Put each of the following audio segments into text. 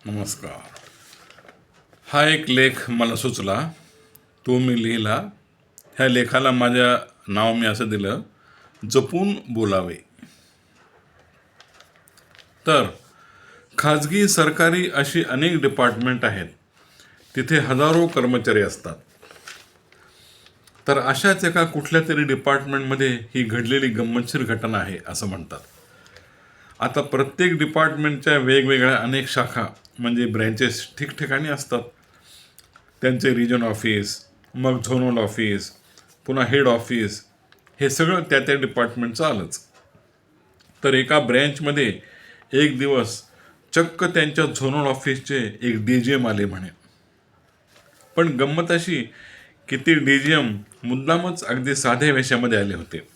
नमस्कार. हा एक लेख मला सुचला, तो मी लिहिला. ह्या लेखाला माझ्या नाव मी असं दिलं, जपून बोलावे. तर खाजगी सरकारी अशी अनेक डिपार्टमेंट आहेत, तिथे हजारो कर्मचारी असतात. तर अशाच एका कुठल्या तरी डिपार्टमेंटमध्ये ही घडलेली गंमतशीर घटना आहे असं म्हणतात. आता प्रत्येक डिपार्टमेंटच्या वेगवेगळ्या अनेक शाखा म्हणजे ब्रँचेस ठिकठिकाणी असतात. त्यांचे रिजन ऑफिस, मग झोनल ऑफिस, पुन्हा हेड ऑफिस, हे सगळं त्या त्या डिपार्टमेंटचं आलंच. तर एका ब्रँचमध्ये एक दिवस चक्क त्यांच्या झोनल ऑफिसचे एक DGM आले म्हणे. पण गंमत अशी की ते DGM मुद्दामच अगदी साध्या वेशामध्ये आले होते.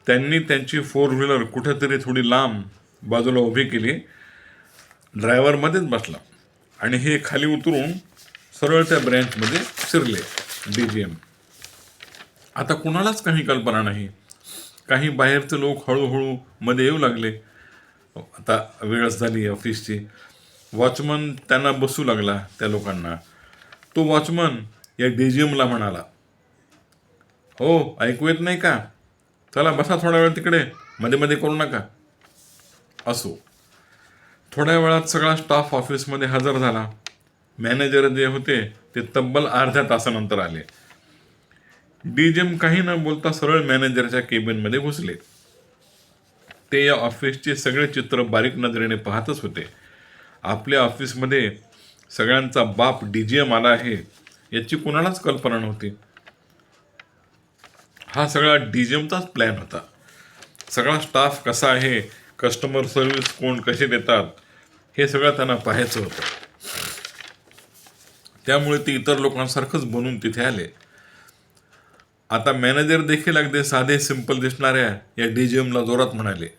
त्यांनी त्यांची 4 व्हीलर कुठेतरी थोडी लांब बाजूला उभी केली, ड्रायव्हरमध्येच बसला आणि हे खाली उतरून सरळ त्या ब्रँचमध्ये शिरले DGM. आता कुणालाच काही कल्पना नाही. काही बाहेरचे लोक हळूहळू मध्ये येऊ लागले. आता वेळच झाली ऑफिसची. वॉचमन त्यांना बसू लागला त्या लोकांना. तो वॉचमन या DGMला म्हणाला, हो, ऐकू येत नाही का? चला बसा थोडा वेळ तिकडे, मध्ये मध्ये करू नका. असो, थोड्या वेळात सगळा स्टाफ ऑफिसमध्ये हजर झाला. मॅनेजर जे होते ते तब्बल अर्ध्या तासानंतर आले. DGM काही न बोलता सरळ मॅनेजरच्या केबिनमध्ये घुसले. ते या ऑफिसचे सगळे चित्र बारीक नजरेने पाहतच होते. आपल्या ऑफिसमध्ये सगळ्यांचा बाप DGM आला आहे याची कुणालाच कल्पना नव्हती. हा सगळा DGMचाच प्लॅन होता. सगळा स्टाफ कसा आहे, कस्टमर सर्व्हिस कोण कसे देतात, हे सगळं त्यांना पाहायचं होतं. त्यामुळे ते इतर लोकांसारखंच बनून तिथे आले. आता मॅनेजर देखील अगदी साधे सिंपल दिसणाऱ्या या DGMला जोरात म्हणाले.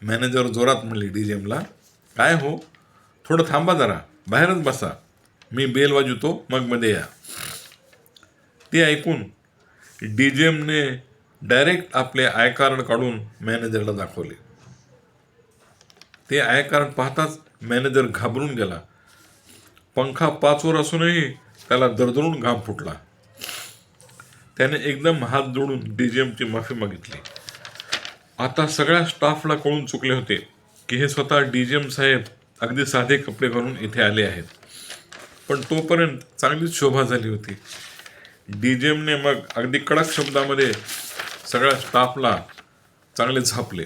मॅनेजर जोरात म्हणले DGMला, काय हो, थोडं थांबा जरा, बाहेरच बसा, मी बेल वाजवतो, मग मध्ये या. ते ऐकून DGMने डायरेक्ट आपले आय कार्ड काढून मॅनेजरला दाखवले. ते आय कार्ड पाहताच मॅनेजर घाबरून गेला. पंखा 5वर असूनही त्याला दरदरून घाम फुटला. त्याने एकदम हात जोडून DGMची माफी मागितली. आता सगळ्या स्टाफला कळून चुकले होते की हे स्वतः DGM साहेब अगदी साधे कपडे घालून इथे आले आहेत. पण तोपर्यंत चांगलीच शोभा झाली होती. DGMने मग अगदी कडक शब्दामध्ये सगळ्या स्टाफला चांगले झापले.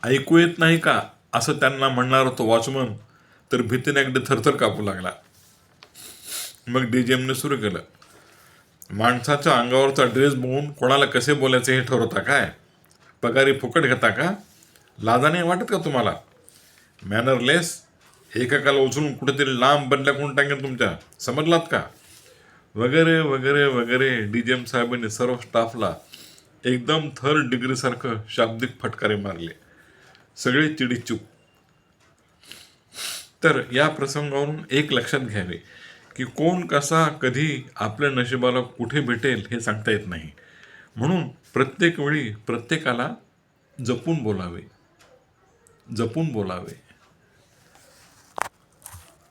ऐकू येत नाही का असं त्यांना म्हणणारा तो वॉचमन तर भीतीने अगदी थरथर कापू लागला. मग DGMने सुरू केलं, माणसाच्या अंगावरचा ड्रेस बघून कोणाला कसे बोलायचे हे ठरवता काय? पगारी फुकट घेता का? लाजा नाही वाटत का तुम्हाला? मॅनरलेस, एकेकाला उचलून कुठेतरी लांब बदल्या कोण टाकेल तुमच्या, समजलात का? वगैरे वगैरे वगैरे. DGM साहेबांनी सर्व स्टाफला एकदम 3rd डिग्रीसारखं शाब्दिक फटकारे मारले. सगळे चिडीचूप. तर या प्रसंगावरून एक लक्षात घ्यावे की कोण कसा कधी आपल्या नशिबाला कुठे भेटेल हे सांगता येत नाही. म्हणून प्रत्येक वेळी प्रत्येकाला जपून बोलावे.